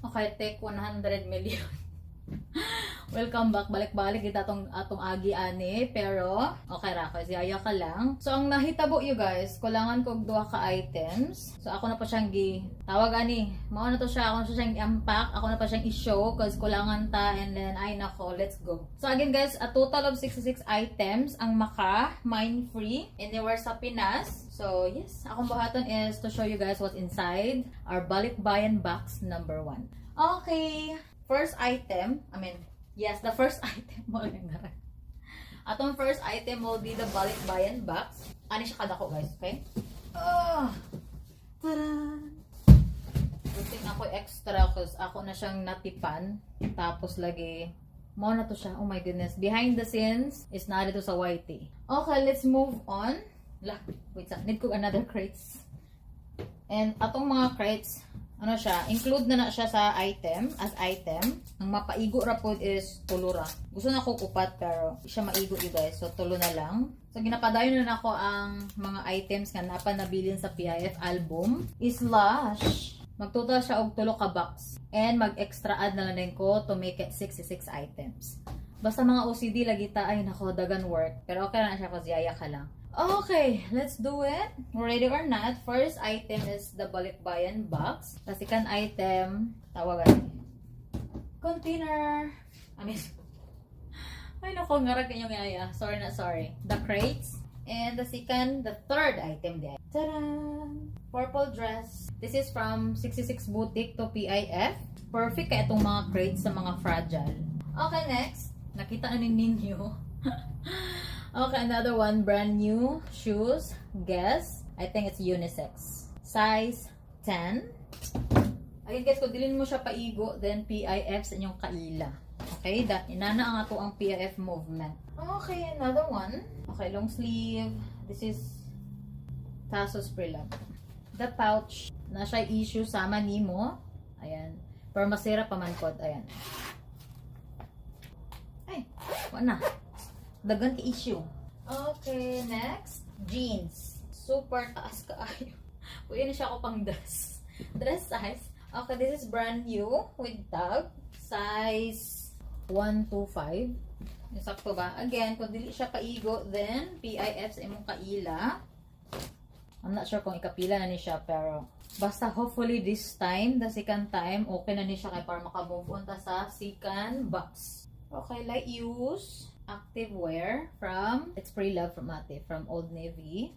Okay, take 100 million. Welcome back. Balik-balik kita atong agi ani, pero okay ra ko, siyaya ka lang. So ang nahitabo you guys, kulangan ko og duha ka items. So ako na pa siyang tawag ani. Mao na to siya, ako na siyang i-unpack, ako na pa siyang i-show cause kulangan ta, and then ay nako, let's go. So again guys, a total of 66 items ang maka mine free anywhere sa Pinas. So yes, akong buhaton is to show you guys what's inside our Balikbayan box number 1. Okay, first item, yes, the first item mo lang na. Atong first item will be the Balikbayan box. Ano siya kadako guys, okay? Tada! Buting ako extra cause ako na siyang natipan. Tapos lagi, mo na to siya. Oh my goodness. Behind the scenes is na dito sa YT. Okay, let's move on. Wait, need ko another crates. And atong mga crates, ano siya, include na siya sa item, as item. Ang mapaigo ra pod is tulo ra. Gusto na ko upat pero siya maigo you guys. So tulo na lang. So ginapadayon na nako ang mga items nga napanabilin sa PIF album. Slash magtotal siya og tulo ka box. And mag-extra add na lang ko to make it 66 items. Basta mga OCD lagi ta, ay nako, dagan work. Pero okay na siya kasi yaya ka lang. Okay, let's do it. Ready or not, first item is the Balikbayan box. The second item, tawagan. Container. Ay nako, ngarag kanyang yaya. Sorry na sorry. The crates. And the third item there. Ta-da! Purple dress. This is from 66 Boutique to PIF. Perfect kaya itong mga crates sa mga fragile. Okay, next. Nakita na ninyo. Okay, another one. Brand new shoes. Guess. I think it's unisex. Size 10. Again guys, kung dilin mo siya paigo, then PIF sa inyong kaila. Okay, inana ang ato ang PIF movement. Okay, another one. Okay, long sleeve. This is Tasso Spray lang. The pouch na siya issue sama nimo. Ayan. Pero masira pa man pod. Ayan. Ay, wala na. Dagan ka issue. Okay, next. Jeans. Super taas kaayo. Pwede na siya ako pang dress. Dress size. Okay, this is brand new with tag. Size 125. Sakto ba? Again, kung dili siya paigo, then PIF sa imong kaila. I'm not sure kung ikapila na ni siya, pero basta hopefully this time, the second time, okay na ni siya kay para makamove on ta sa second box. Okay, light use active wear from It's Pretty Love from Ate from Old Navy.